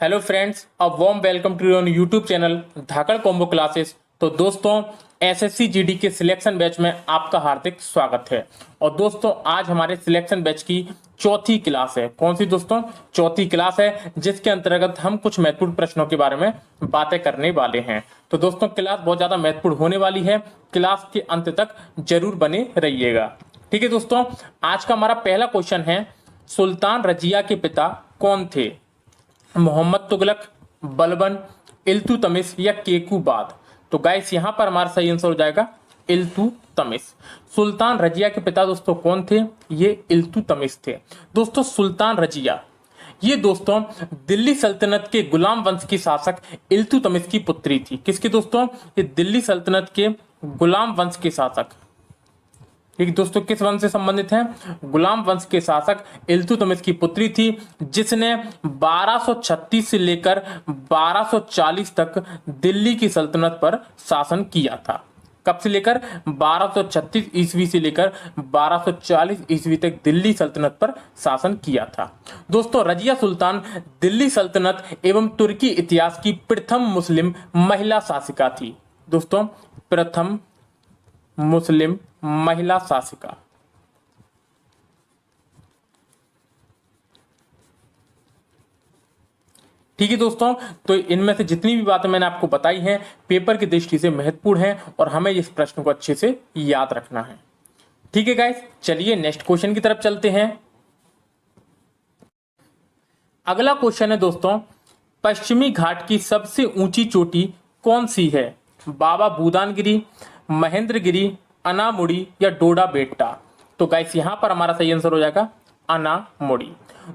Hello friends, a warm welcome to your YouTube channel Dhakad combo classes. तो दोस्तों, SSC GD के selection batch में आपका हार्दिक स्वागत है। और दोस्तों, आज हमारे सिलेक्शन बैच की चौथी क्लास है। कौन सी दोस्तों? चौथी क्लास है, जिसके अंतर्गत हम कुछ महत्वपूर्ण प्रश्नों के बारे में बातें करने वाले हैं। तो दोस्तों, क्लास बहुत ज्यादा महत्वपूर्ण होने वाली है। क्लास के अंत तक जरूर बने रहिएगा। ठीक है दोस्तों, आज का हमारा पहला क्वेश्चन है, सुल्तान रजिया के पिता कौन थे? मोहम्मद तुगलक, बलबन, इल्तुतमिश या केकूबाद? तो गाइस, यहां पर हमारा सही आंसर हो जाएगा इल्तुतमिश। सुल्तान रजिया के पिता दोस्तों कौन थे? ये इल्तुतमिश थे। दोस्तों, सुल्तान रजिया ये दोस्तों दिल्ली सल्तनत के गुलाम वंश की शासक इल्तुतमिश की पुत्री थी। किसकी दोस्तों? ये दिल्ली सल्तनत के गुलाम वंश के शासक। ठीक दोस्तों, किस वंश से संबंधित हैं? गुलाम वंश के शासक इल्तुतमिश की पुत्री थी, जिसने 1236 से लेकर 1240 तक दिल्ली की सल्तनत पर शासन किया था। कब से लेकर? 1236 ईस्वी से लेकर 1240 ईस्वी तक दिल्ली सल्तनत पर शासन किया था। दोस्तों, रजिया सुल्तान दिल्ली सल्तनत एवं तुर्की इतिहास की प्रथम मुस्लिम महिला शासिका थी। दोस्तों, प्रथम मुस्लिम महिला शासिका। ठीक है दोस्तों, तो इनमें से जितनी भी बातें मैंने आपको बताई हैं पेपर की दृष्टि से महत्वपूर्ण हैं और हमें इस प्रश्न को अच्छे से याद रखना है। ठीक है गाइस, चलिए नेक्स्ट क्वेश्चन की तरफ चलते हैं। अगला क्वेश्चन है दोस्तों, पश्चिमी घाट की सबसे ऊंची चोटी कौन सी है? बाबा बूदानगिरी, महेंद्रगिरी, अनामुड़ी या डोडा बेट्टा? तो गाइस, यहां पर हमारा सही आंसर हो जाएगा अनामुड़ी।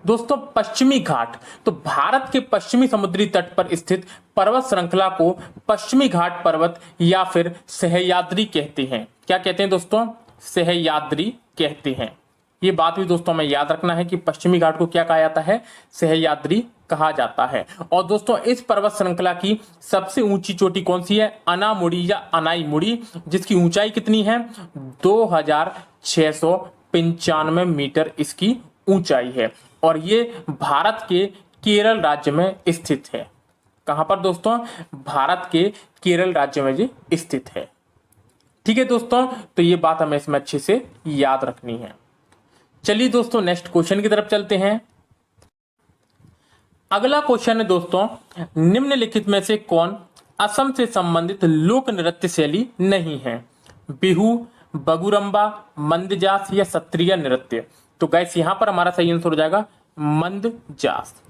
दोस्तों, पश्चिमी घाट तो भारत के पश्चिमी समुद्री तट पर स्थित पर्वत श्रृंखला को पश्चिमी घाट पर्वत या फिर सह्याद्री कहते हैं। क्या कहते हैं दोस्तों? सह्याद्री कहते हैं। ये बात भी दोस्तों हमें याद रखना है कि पश्चिमी घाट को क्या कहा जाता है? सह्याद्री कहा जाता है। और दोस्तों, इस पर्वत श्रृंखला की सबसे ऊंची चोटी कौन सी है? अनामुड़ी या अनाईमुड़ी, जिसकी ऊंचाई कितनी है? 2695 मीटर इसकी ऊंचाई है और ये भारत के केरल राज्य में स्थित है। कहां पर दोस्तों? भारत के केरल राज्य में ये स्थित है। ठीक है दोस्तों, तो ये बात हमें इसमें अच्छे से याद रखनी है। चलिए दोस्तों, नेक्स्ट क्वेश्चन की तरफ चलते हैं। अगला क्वेश्चन है दोस्तों, निम्नलिखित में से कौन असम से संबंधित लोक नृत्य शैली नहीं है? बिहू, बगुरम्बा, मंदजास या सत्रिया नृत्य? तो गाइस, यहां पर हमारा सही आंसर हो जाएगा मंदजास।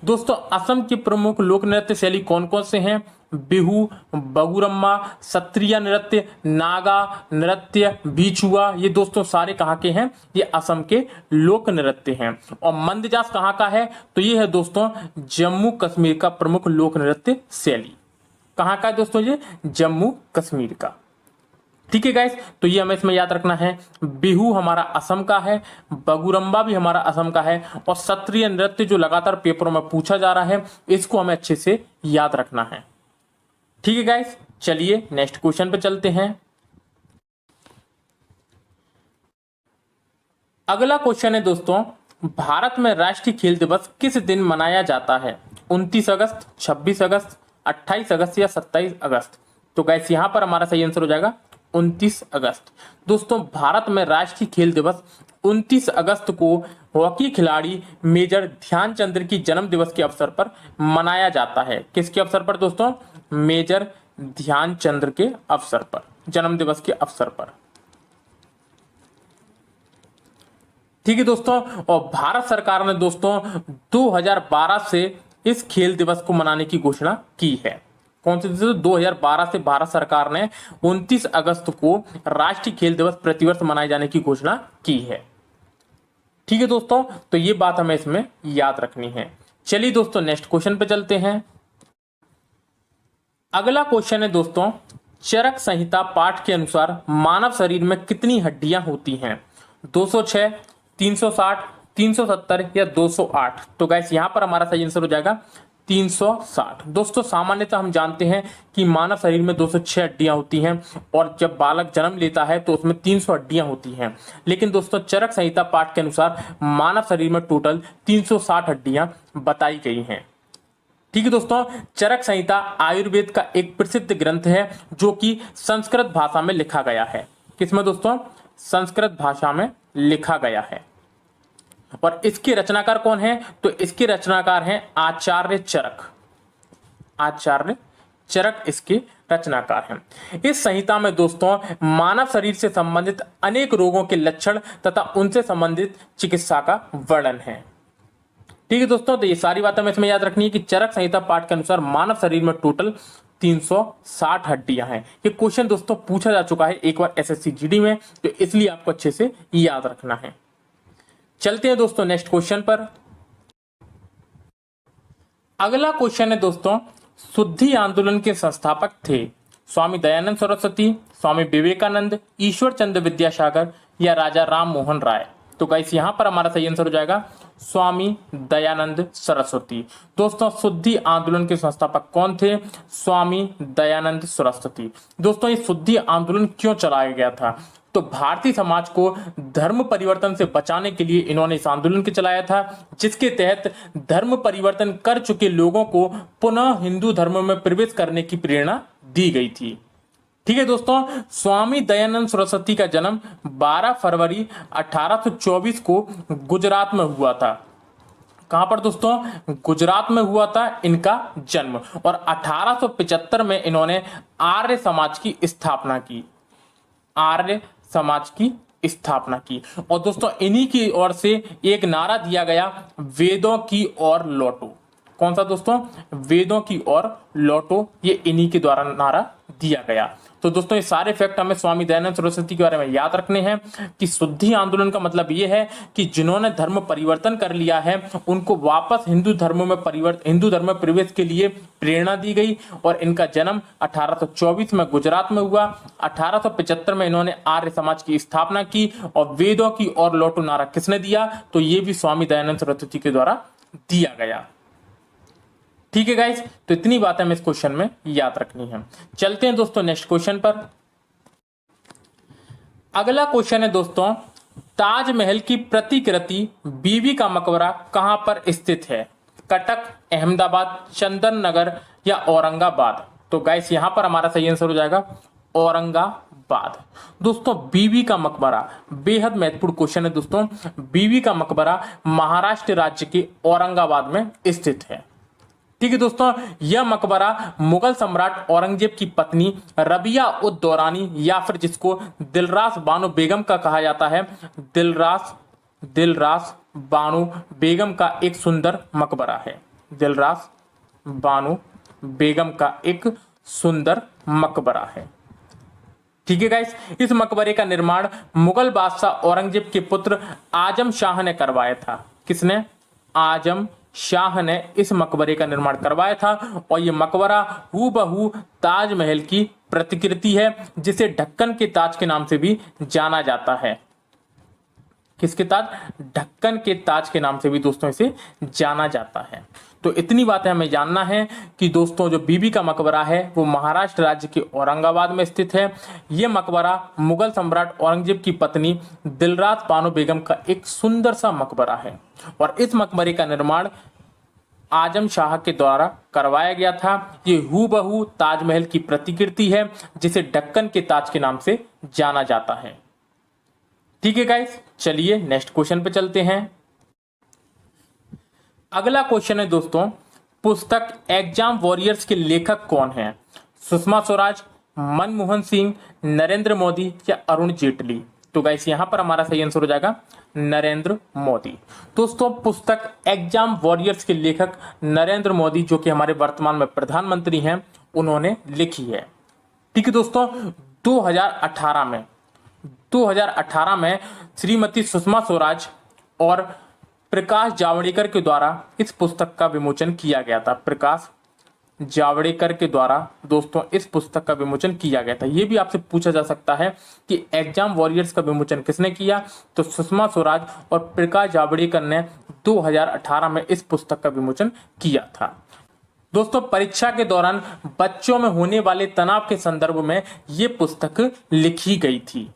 दोस्तों, असम की प्रमुख लोक नृत्य शैली कौन कौन से हैं? बिहू, बगुरम्मा, सत्रिया नृत्य, नागा नृत्य, बिछुआ। ये दोस्तों सारे कहाँ के हैं? ये असम के लोक नृत्य हैं। और मंदजास कहाँ का है? तो ये है दोस्तों जम्मू कश्मीर का प्रमुख लोक नृत्य शैली। कहाँ का है दोस्तों? ये जम्मू कश्मीर का। ठीक है गाइस, तो ये हमें इसमें याद रखना है। बिहू हमारा असम का है, बगुरम्बा भी हमारा असम का है और सत्रिय नृत्य जो लगातार पेपरों में पूछा जा रहा है, इसको हमें अच्छे से याद रखना है। ठीक है गाइस, चलिए नेक्स्ट क्वेश्चन पे चलते हैं। अगला क्वेश्चन है दोस्तों, भारत में राष्ट्रीय खेल दिवस किस दिन मनाया जाता है? 29 अगस्त, 26 अगस्त, 28 अगस्त या 27 अगस्त? तो गाइस, यहां पर हमारा सही आंसर हो जाएगा 29 अगस्त। दोस्तों, भारत में राष्ट्रीय खेल दिवस 29 अगस्त को हॉकी खिलाड़ी मेजर ध्यानचंद की जन्म दिवस के अवसर पर मनाया जाता है। किसके अवसर पर दोस्तों? मेजर ध्यानचंद के अवसर पर, जन्म दिवस के अवसर पर। ठीक है दोस्तों, और भारत सरकार ने दोस्तों 2012 से इस खेल दिवस को मनाने की घोषणा की है। कौन से दोस्तों? 2012 से भारत सरकार ने 29 अगस्त को राष्ट्रीय खेल दिवस प्रतिवर्ष मनाए जाने की घोषणा की है। ठीक है दोस्तों, तो ये बात हमें इसमें याद रखनी है। चलिए दोस्तों, नेक्स्ट क्वेश्चन पे चलते हैं। अगला क्वेश्चन है दोस्तों, चरक संहिता पाठ के अनुसार मानव शरीर में कितनी हड्डियां होती हैं? 206, 360, 370 या 208? तो गाइस, यहां पर हमारा सही आंसर हो जाएगा 360। दोस्तों, सामान्यतः हम जानते हैं कि मानव शरीर में 206 हड्डियां होती हैं और जब बालक जन्म लेता है तो उसमें 300 हड्डियां होती हैं। लेकिन दोस्तों, चरक संहिता पाठ के अनुसार मानव शरीर में टोटल 360 हड्डियां बताई गई हैं। ठीक है दोस्तों, चरक संहिता आयुर्वेद का एक प्रसिद्ध ग्रंथ है जो कि संस्कृत भाषा में लिखा गया है। किसमें दोस्तों? संस्कृत भाषा में लिखा गया है। और इसके रचनाकार कौन है? तो इसके रचनाकार हैं आचार्य चरक। आचार्य चरक इसके रचनाकार हैं। इस संहिता में दोस्तों मानव शरीर से संबंधित अनेक रोगों के लक्षण तथा उनसे संबंधित चिकित्सा का वर्णन है। ठीक है दोस्तों, तो ये सारी बातें हमें इसमें याद रखनी है कि चरक संहिता पाठ के अनुसार मानव शरीर में टोटल 360 हड्डियां हैं। ये क्वेश्चन दोस्तों पूछा जा चुका है एक बार एसएससी जीडी में, तो इसलिए आपको अच्छे से याद रखना है। चलते हैं दोस्तों नेक्स्ट क्वेश्चन पर। अगला क्वेश्चन है दोस्तों, शुद्धि आंदोलन के संस्थापक थे स्वामी दयानंद सरस्वती, स्वामी विवेकानंद, ईश्वर चंद्र विद्यासागर या राजा राम मोहन राय? तो गाइस यहां पर हमारा सही आंसर हो जाएगा स्वामी दयानंद सरस्वती। दोस्तों शुद्धि आंदोलन के संस्थापक कौन थे? स्वामी दयानंद सरस्वती। दोस्तों ये शुद्धि आंदोलन क्यों चलाया गया था? तो भारतीय समाज को धर्म परिवर्तन से बचाने के लिए इन्होंने इस आंदोलन को चलाया था, जिसके तहत धर्म परिवर्तन कर चुके लोगों को पुनः हिंदू धर्म में प्रवेश करने की प्रेरणा दी गई थी। ठीक है दोस्तों, स्वामी दयानंद सरस्वती का जन्म 12 फरवरी 1824 को गुजरात में हुआ था। कहां पर दोस्तों? गुजरात में हुआ था इनका जन्म। और 1875 में इन्होंने आर्य समाज की स्थापना की। आर्य समाज की स्थापना की। और दोस्तों इन्हीं की ओर से एक नारा दिया गया, वेदों की ओर लौटो। कौन सा दोस्तों? वेदों की ओर लौटो, ये इन्हीं के द्वारा नारा दिया गया। तो दोस्तों ये सारे फैक्ट हमें स्वामी दयानंद सरस्वती के बारे में याद रखने हैं कि शुद्धि आंदोलन का मतलब ये है कि जिन्होंने धर्म परिवर्तन कर लिया है उनको वापस हिंदू धर्म में प्रवेश के लिए प्रेरणा दी गई। और इनका जन्म 1824 में गुजरात में हुआ। 1875 में इन्होंने आर्य समाज की स्थापना की। और वेदों की ओर लौटो नारा किसने दिया? तो ये भी स्वामी दयानंद सरस्वती के द्वारा दिया गया। ठीक है गाइस, तो इतनी बातें हमें इस क्वेश्चन में याद रखनी है। चलते हैं दोस्तों नेक्स्ट क्वेश्चन पर। अगला क्वेश्चन है दोस्तों, ताजमहल की प्रतिकृति बीबी का मकबरा कहां पर स्थित है? कटक, अहमदाबाद, चंदन नगर या औरंगाबाद? तो गाइस यहां पर हमारा सही आंसर हो जाएगा औरंगाबाद। दोस्तों बीबी का मकबरा बेहद महत्वपूर्ण क्वेश्चन है दोस्तों। बीबी का मकबरा महाराष्ट्र राज्य के औरंगाबाद में स्थित है। ठीक है दोस्तों, यह मकबरा मुगल सम्राट औरंगजेब की पत्नी रबिया उद दौरानी या फिर जिसको दिलरास बानो बेगम का कहा जाता है, दिलरास बानो बेगम का एक सुंदर मकबरा है। दिलरास बानो बेगम का एक सुंदर मकबरा है। ठीक है गाइस, इस मकबरे का निर्माण मुगल बादशाह औरंगजेब के पुत्र आजम शाह ने करवाया था। किसने? आजम शाह ने इस मकबरे का निर्माण करवाया था। और यह मकबरा हूबहू ताजमहल की प्रतिकृति है, जिसे ढक्कन के ताज के नाम से भी जाना जाता है। किसके ताज? ढक्कन के ताज के नाम से भी दोस्तों इसे जाना जाता है। तो इतनी बातें हमें जानना है कि दोस्तों जो बीबी का मकबरा है वो महाराष्ट्र राज्य के औरंगाबाद में स्थित है। यह मकबरा मुगल सम्राट औरंगजेब की पत्नी दिलरास बानो बेगम का एक सुंदर सा मकबरा है। और इस मकबरे का निर्माण आजम शाह के द्वारा करवाया गया था। ये हूबहू ताजमहल की प्रतिकृति है, जिसे ढक्कन के ताज के नाम से जाना जाता है। ठीक है गाइस, चलिए नेक्स्ट क्वेश्चन पे चलते हैं। अगला क्वेश्चन है दोस्तों, पुस्तक एग्जाम वॉरियर्स के लेखक कौन हैं? सुषमा स्वराज, मनमोहन सिंह, नरेंद्र मोदी या अरुण जेटली? तो गाइस यहां पर हमारा सही आंसर हो जाएगा नरेंद्र मोदी। दोस्तों पुस्तक एग्जाम वॉरियर्स के लेखक नरेंद्र मोदी, जो कि हमारे वर्तमान में प्रधानमंत्री हैं, उन्होंने लिखी है। ठीक है दोस्तों, 2018 में श्रीमती सुषमा स्वराज और प्रकाश जावड़ेकर के द्वारा इस पुस्तक का विमोचन किया गया था। प्रकाश जावड़ेकर के द्वारा दोस्तों इस पुस्तक का विमोचन किया गया था। यह भी आपसे पूछा जा सकता है कि एग्जाम वॉरियर्स का विमोचन किसने किया? तो सुषमा स्वराज और प्रकाश जावड़ेकर ने 2018 में इस पुस्तक का विमोचन किया था। दोस्तों परीक्षा के दौरान बच्चों में होने वाले तनाव के संदर्भ में यह पुस्तक लिखी गई थी।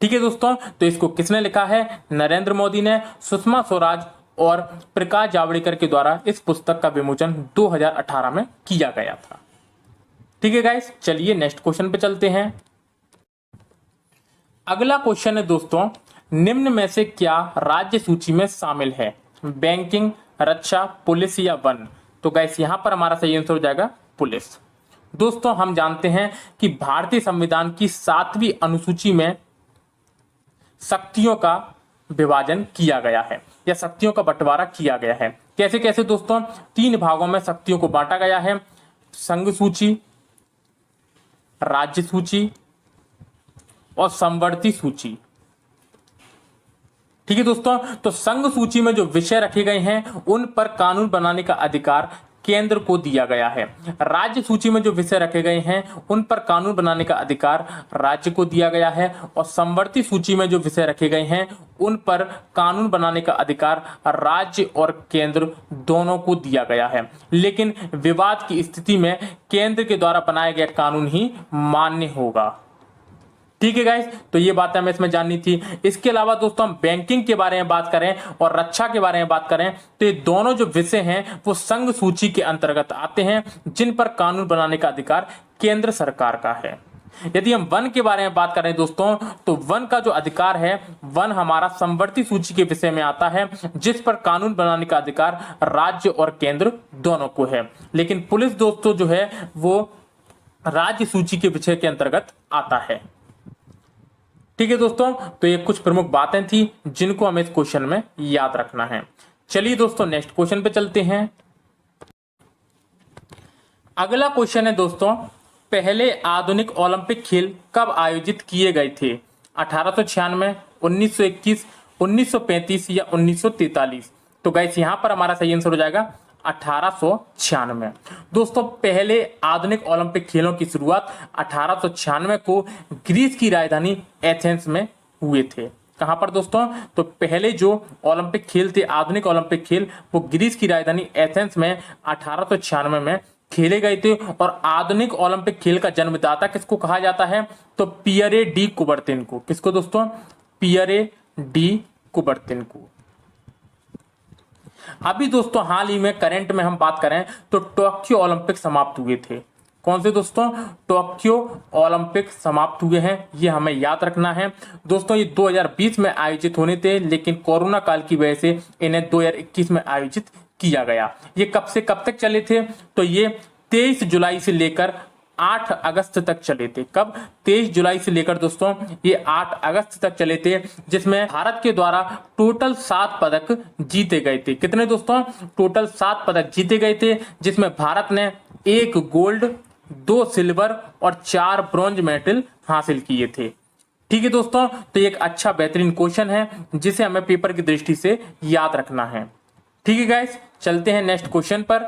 ठीक है दोस्तों, तो इसको किसने लिखा है? नरेंद्र मोदी ने, सुषमा स्वराज और प्रकाश जावड़ेकर के द्वारा इस पुस्तक का विमोचन 2018 में किया गया था। ठीक है गाइस, चलिए नेक्स्ट क्वेश्चन पे चलते हैं। अगला क्वेश्चन है दोस्तों, निम्न में से क्या राज्य सूची में शामिल है? बैंकिंग, रक्षा, पुलिस या वन? तो गाइस यहां पर हमारा सही आंसर हो जाएगा पुलिस। दोस्तों हम जानते हैं कि भारतीय संविधान की 7वीं अनुसूची में शक्तियों का विभाजन किया गया है या शक्तियों का बंटवारा किया गया है। कैसे कैसे दोस्तों? 3 भागों में शक्तियों को बांटा गया है, संघ सूची, राज्य सूची और समवर्ती सूची। ठीक है दोस्तों, तो संघ सूची में जो विषय रखे गए हैं उन पर कानून बनाने का अधिकार केंद्र को दिया गया है। राज्य सूची में जो विषय रखे गए हैं उन पर कानून बनाने का अधिकार राज्य को दिया गया है और समवर्ती सूची में जो विषय रखे गए हैं उन पर कानून बनाने का अधिकार राज्य और केंद्र दोनों को दिया गया है। लेकिन विवाद की स्थिति में केंद्र के द्वारा बनाया गया कानून ही मान्य होगा। ठीक है गाइस, तो ये बात हमें इसमें जाननी थी। इसके अलावा दोस्तों हम बैंकिंग के बारे में बात करें और रक्षा के बारे में बात करें तो ये दोनों जो विषय हैं वो संघ सूची के अंतर्गत आते हैं, जिन पर कानून बनाने का अधिकार केंद्र सरकार का है। यदि हम वन के बारे में बात करें दोस्तों, तो वन का जो अधिकार है, वन हमारा समवर्ती सूची के विषय में आता है, जिस पर कानून बनाने का अधिकार राज्य और केंद्र दोनों को है। लेकिन पुलिस दोस्तों जो है वो राज्य सूची के विषय के अंतर्गत आता है। ठीक है दोस्तों, तो ये कुछ प्रमुख बातें थी जिनको हमें इस क्वेश्चन में याद रखना है। चलिए दोस्तों नेक्स्ट क्वेश्चन पे चलते हैं। अगला क्वेश्चन है दोस्तों, पहले आधुनिक ओलंपिक खेल कब आयोजित किए गए थे? 1896, 1921, 1935 या 1943? तो गाइस यहां पर हमारा सही आंसर हो जाएगा 1896। दोस्तों पहले आधुनिक ओलंपिक खेलों की शुरुआत 1896 को ग्रीस की राजधानी एथेंस में हुए थे। कहां पर दोस्तों? तो पहले जो ओलंपिक खेल थे, आधुनिक ओलंपिक खेल, वो ग्रीस की राजधानी एथेंस में 1896 में खेले गए थे। और आधुनिक ओलंपिक खेल का जन्मदाता किसको कहा जाता है? तो पियरे डी कुबर्तिन को। किसको दोस्तों? पियरे डी कुबर्तिन को। अभी दोस्तों हाल ही में करंट में हम बात करें तो टोक्यो ओलंपिक समाप्त हुए थे। कौन से दोस्तों? टोक्यो ओलंपिक समाप्त हुए हैं, ये हमें याद रखना है। दोस्तों ये 2020 में आयोजित होने थे, लेकिन कोरोना काल की वजह से इन्हें 2021 में आयोजित किया गया। ये कब से कब तक चले थे? तो ये 23 जुलाई से लेकर 8 अगस्त तक चले थे। कब? 23 जुलाई से लेकर दोस्तों ये 8 अगस्त तक चले थे, जिसमें भारत के द्वारा टोटल 7 पदक जीते गए थे। कितने दोस्तों? टोटल 7 पदक जीते गए थे, जिसमें भारत ने 1 गोल्ड, 2 सिल्वर और 4 ब्रॉन्ज मेडल हासिल किए थे। ठीक है दोस्तों, तो ये एक अच्छा बेहतरीन क्वेश्चन है जिसे हमें पेपर की दृष्टि से याद रखना है। ठीक है गाइस, चलते हैं नेक्स्ट क्वेश्चन पर।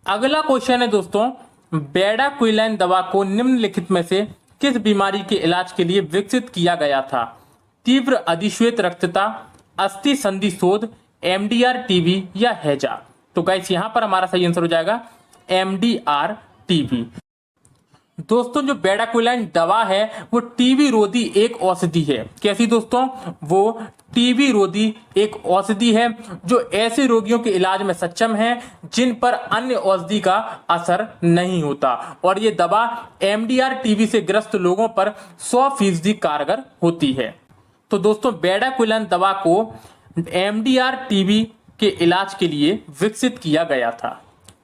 अगला क्वेश्चन है दोस्तों, बेडाक्विलाइन दवा को निम्नलिखित में से किस बीमारी के इलाज के लिए विकसित किया गया था? तीव्र अधिश्वेत रक्तता, अस्थि संधि शोध, एमडीआर टीबी या हैजा? तो गाइस यहां पर हमारा सही आंसर हो जाएगा एमडीआर टीबी। दोस्तों जो बेडाक्विलाइन दवा है वो टीबी रोधी एक औषधि है। कैसी दोस्तों? वो टीबी रोधी एक औषधि है जो ऐसे रोगियों के इलाज में सक्षम है जिन पर अन्य औषधि का असर नहीं होता, और ये दवा एमडीआर टीबी से ग्रस्त लोगों पर 100% कारगर होती है। तो दोस्तों बेडाक्विलाइन दवा को एमडीआर टीबी के इलाज के लिए विकसित किया गया था।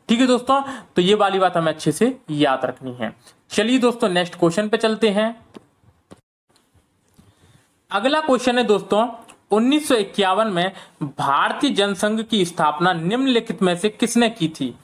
ठीक है दोस्तों, तो ये वाली बात हमें अच्छे से याद रखनी है। चलिए दोस्तों नेक्स्ट क्वेश्चन पे चलते हैं। अगला क्वेश्चन है दोस्तों, 1951 में भारतीय जनसंघ की स्थापना निम्नलिखित में से किसने की थी?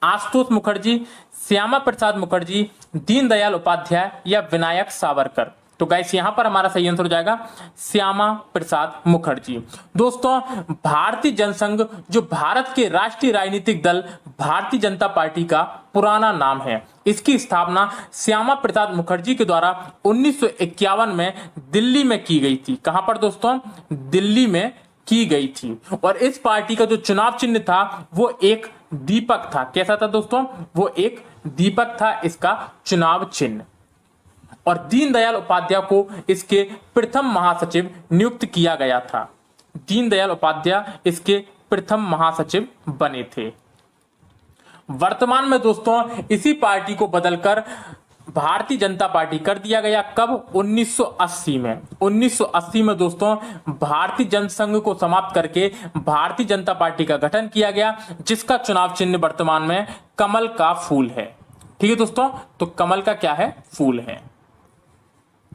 आशुतोष मुखर्जी, श्यामा प्रसाद मुखर्जी, दीनदयाल उपाध्याय या विनायक सावरकर? तो गाइस यहां पर हमारा सही आंसर हो जाएगा श्यामा प्रसाद मुखर्जी। दोस्तों भारतीय जनसंघ जो भारत के राष्ट्रीय राजनीतिक दल भारतीय जनता पार्टी का पुराना नाम है, इसकी स्थापना श्यामा प्रसाद मुखर्जी के द्वारा 1951 में दिल्ली में की गई थी। कहां पर दोस्तों? दिल्ली में की गई थी। और इस पार्टी का जो चुनाव चिन्ह था वो एक दीपक था। कैसा था दोस्तों? वो एक दीपक था इसका चुनाव चिन्ह। और दीनदयाल उपाध्याय को इसके प्रथम महासचिव नियुक्त किया गया था। दीनदयाल उपाध्याय इसके प्रथम महासचिव बने थे। वर्तमान में दोस्तों इसी पार्टी को बदलकर भारतीय जनता पार्टी कर दिया गया। कब? 1980 में। 1980 में दोस्तों भारतीय जनसंघ को समाप्त करके भारतीय जनता पार्टी का गठन किया गया, जिसका चुनाव चिन्ह वर्तमान में कमल का फूल है। ठीक है दोस्तों, तो कमल का क्या है? फूल है।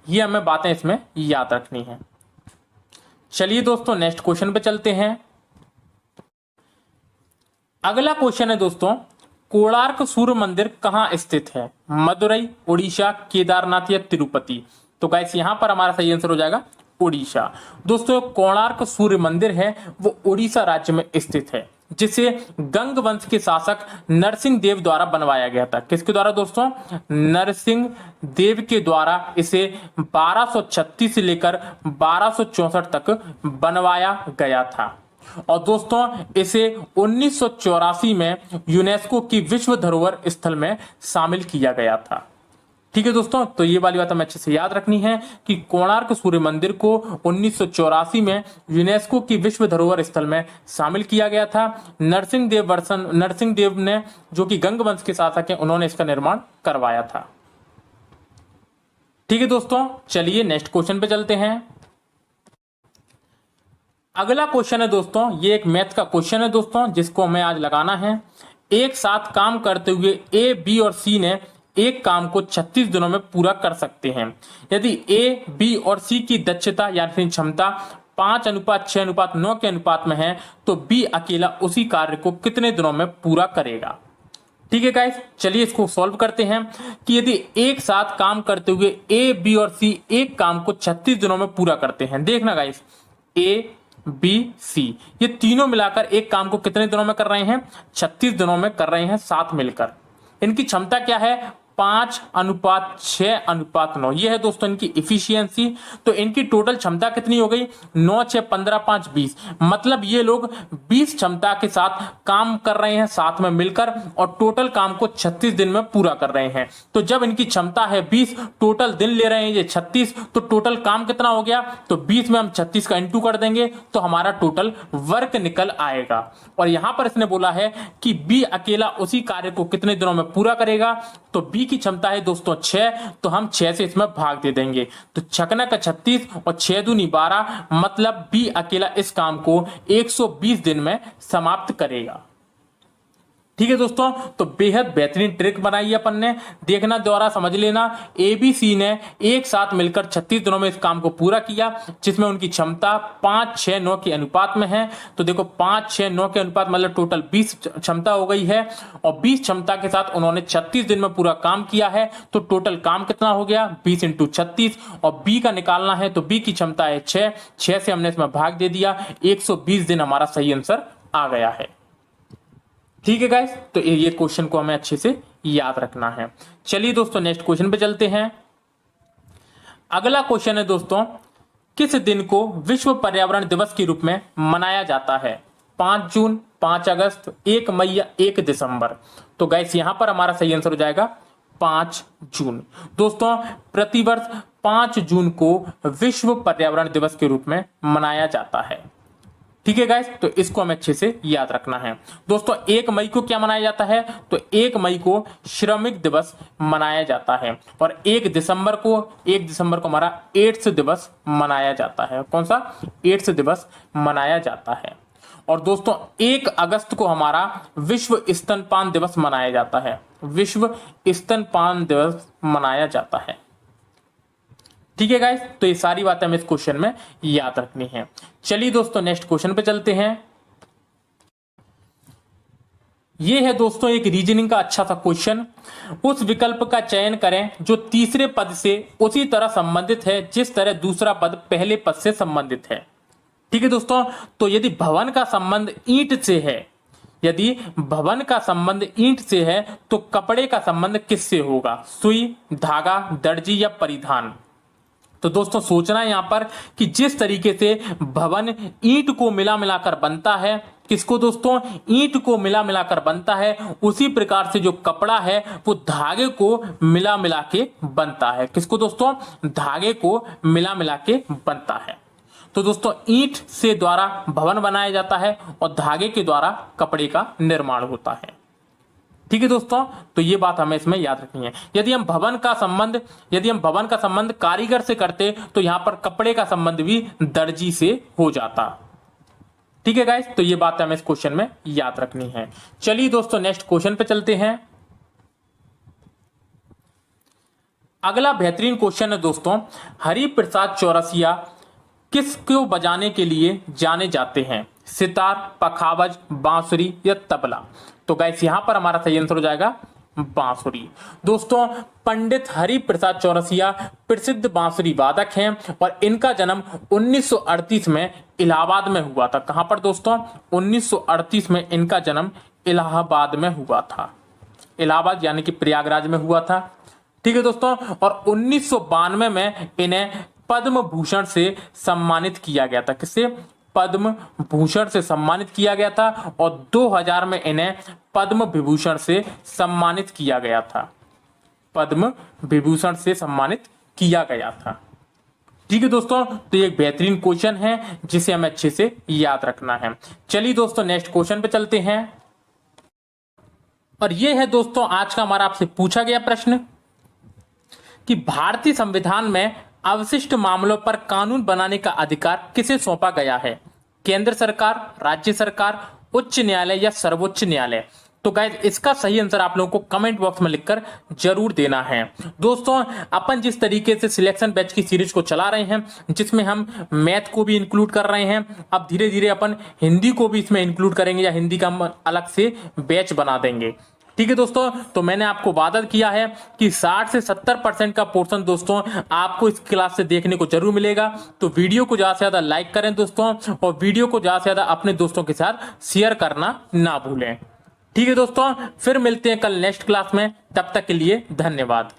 ये हमें बातें इसमें याद रखनी है। चलिए दोस्तों नेक्स्ट क्वेश्चन पे चलते हैं। अगला क्वेश्चन है दोस्तों, कोणार्क सूर्य मंदिर कहां स्थित है? मदुरई, उड़ीसा, केदारनाथ या तिरुपति? तो गाइस यहां पर हमारा सही आंसर हो जाएगा उड़ीसा। दोस्तों कोणार्क सूर्य मंदिर है वो उड़ीसा राज्य में स्थित है, जिसे गंग वंश के शासक नरसिंह देव द्वारा बनवाया गया था। किसके द्वारा दोस्तों? नरसिंह देव के द्वारा इसे 1236 से लेकर 1264 तक बनवाया गया था। और दोस्तों इसे 1984 में यूनेस्को की विश्व धरोहर स्थल में शामिल किया गया था। ठीक है दोस्तों, तो ये वाली बात हमें अच्छे से याद रखनी है कि कोणार्क सूर्य मंदिर को 1984 में यूनेस्को की विश्व धरोहर स्थल में शामिल किया गया था। नरसिंह देव ने, जो कि गंग वंश के शासक हैं, उन्होंने इसका निर्माण करवाया था। ठीक है दोस्तों, चलिए नेक्स्ट क्वेश्चन पे चलते हैं। अगला क्वेश्चन है दोस्तों, ये एक मैथ का क्वेश्चन है दोस्तों, जिसको हमें आज लगाना है। एक साथ काम करते हुए ए, बी और सी ने एक काम को 36 दिनों में पूरा कर सकते हैं। यदि ए, बी और सी की दक्षता या फिर क्षमता 5:6:9 के अनुपात में है, तो बी अकेला उसी कार्य को कितने दिनों में पूरा करेगा? ठीक है गाइस, चलिए इसको सॉल्व करते हैं कि यदि एक साथ काम करते हुए ए, बी और सी एक काम को 36 दिनों में पूरा करते हैं। देखना गाइस, ए, बी, सी ये तीनों मिलाकर एक काम को कितने दिनों में कर रहे हैं? 36 दिनों में कर रहे हैं साथ मिलकर। इनकी क्षमता क्या है? 5:6:9। ये है दोस्तों इनकी इफिशियंसी। तो इनकी टोटल क्षमता कितनी हो गई? 9, 6, 15, 5, 20। मतलब ये लोग 20 क्षमता के साथ काम कर रहे हैं साथ में मिलकर, और टोटल काम को 36 दिन में पूरा कर रहे हैं। तो जब इनकी क्षमता है 20, टोटल दिन ले रहे हैं ये 36, तो टोटल काम कितना हो गया? तो 20 में हम 36 का इंटू कर देंगे तो हमारा टोटल वर्क निकल आएगा। और यहां पर इसने बोला है कि बी अकेला उसी कार्य को कितने दिनों में पूरा करेगा। तो बी की क्षमता है दोस्तों 6, तो हम 6 से इसमें भाग दे देंगे। तो छकना का 36 और 6 दूनी 12, मतलब बी अकेला इस काम को 120 दिन में समाप्त करेगा। ठीक है दोस्तों, तो बेहद बेहतरीन ट्रिक बनाई है अपन ने। देखना, द्वारा समझ लेना। एबीसी ने एक साथ मिलकर 36 दिनों में इस काम को पूरा किया, जिसमें उनकी क्षमता 5:6:9 के अनुपात में है। तो देखो 5:6:9 के अनुपात मतलब टोटल 20 क्षमता हो गई है, और 20 क्षमता के साथ उन्होंने 36 दिन में पूरा काम किया है। तो टोटल काम कितना हो गया? 20 × 36। और बी का निकालना है, तो बी की क्षमता है 6 से हमने इसमें भाग दे दिया, 120 दिन हमारा सही आंसर आ गया है। ठीक है गाइस, तो ये क्वेश्चन को हमें अच्छे से याद रखना है। चलिए दोस्तों नेक्स्ट क्वेश्चन पे चलते हैं। अगला क्वेश्चन है दोस्तों, किस दिन को विश्व पर्यावरण दिवस के रूप में मनाया जाता है? 5 जून, 5 अगस्त, 1 मई या 1 दिसंबर? तो गाइस यहां पर हमारा सही आंसर हो जाएगा 5 जून। दोस्तों प्रतिवर्ष 5 जून को विश्व पर्यावरण दिवस के रूप में मनाया जाता है। ठीक है गाइस, तो इसको हमें अच्छे से याद रखना है। दोस्तों 1 मई को क्या मनाया जाता है? तो 1 मई को श्रमिक दिवस मनाया जाता है। और 1 दिसंबर को हमारा एड्स दिवस मनाया जाता है। कौन सा? एड्स दिवस मनाया जाता है। और दोस्तों 1 अगस्त को हमारा विश्व स्तनपान दिवस मनाया जाता है। विश्व स्तनपान दिवस मनाया जाता है। ठीक है गाइस, तो ये सारी बातें हमें इस क्वेश्चन में याद रखनी है। चलिए दोस्तों नेक्स्ट क्वेश्चन पे चलते हैं। ये है दोस्तों एक रीजनिंग का अच्छा सा क्वेश्चन। उस विकल्प का चयन करें जो तीसरे पद से उसी तरह संबंधित है जिस तरह दूसरा पद पहले पद से संबंधित है। ठीक है दोस्तों, तो यदि भवन का संबंध ईंट से है, यदि भवन का संबंध ईंट से है, तो कपड़े का संबंध किससे होगा? सुई, धागा, दर्जी या परिधान? तो दोस्तों सोचना है यहां पर कि जिस तरीके से भवन ईंट को मिला मिलाकर बनता है, किसको दोस्तों? ईंट को मिला मिलाकर बनता है, उसी प्रकार से जो कपड़ा है वो धागे को मिला मिला के बनता है। किसको दोस्तों? धागे को मिला मिला के बनता है। तो दोस्तों ईंट से द्वारा भवन बनाया जाता है और धागे के द्वारा कपड़े का निर्माण होता है। ठीक है दोस्तों, तो ये बात हमें इसमें याद रखनी है। यदि हम भवन का संबंध कारीगर से करते तो यहां पर कपड़े का संबंध भी दर्जी से हो जाता। ठीक है गाइस, तो ये बात हमें इस क्वेश्चन में याद रखनी है। चलिए दोस्तों नेक्स्ट क्वेश्चन पे चलते हैं। अगला बेहतरीन क्वेश्चन है दोस्तों, हरिप्रसाद चौरसिया किसको बजाने के लिए जाने जाते हैं? सितार, पखावज, बांसुरी या तबला? तो गाइस यहां पर हमारा सही आंसर हो जाएगा बांसुरी। दोस्तों पंडित हरिप्रसाद चौरसिया प्रसिद्ध बांसुरी वादक हैं और इनका जन्म 1938 में इलाहाबाद में हुआ था। कहां पर दोस्तों? 1938 में इनका जन्म इलाहाबाद में हुआ था। इलाहाबाद यानी कि प्रयागराज में हुआ था। ठीक है दोस्तों, और 1992 में इन्हें पद्म भूषण से सम्मानित किया गया था। किससे? पद्म भूषण से सम्मानित किया गया था और 2000 में इन्हें पद्म विभूषण से सम्मानित किया गया था। पद्म विभूषण से सम्मानित किया गया था। ठीक है दोस्तों, तो ये एक बेहतरीन क्वेश्चन है जिसे हमें अच्छे से याद रखना है। चलिए दोस्तों नेक्स्ट क्वेश्चन पे चलते हैं। और ये है दोस्तों आज का हमारा आपसे पूछा गया प्रश्न कि भारतीय संविधान में अवशिष्ट मामलों पर कानून बनाने का अधिकार किसे सौंपा गया है? केंद्र सरकार, राज्य सरकार, उच्च न्यायालय या सर्वोच्च न्यायालय? तो गाइस इसका सही आंसर आप लोगों को कमेंट बॉक्स में लिखकर जरूर देना है। दोस्तों अपन जिस तरीके से सिलेक्शन बैच की सीरीज को चला रहे हैं, जिसमें हम मैथ को भी इंक्लूड कर रहे हैं, अब धीरे धीरे अपन हिंदी को भी इसमें इंक्लूड करेंगे या हिंदी का हम अलग से बैच बना देंगे। ठीक है दोस्तों, तो मैंने आपको वादा किया है कि 60 से 70% का पोर्शन दोस्तों आपको इस क्लास से देखने को जरूर मिलेगा। तो वीडियो को ज्यादा से ज्यादा लाइक करें दोस्तों, और वीडियो को ज्यादा से ज्यादा अपने दोस्तों के साथ शेयर करना ना भूलें। ठीक है दोस्तों, फिर मिलते हैं कल नेक्स्ट क्लास में। तब तक के लिए धन्यवाद।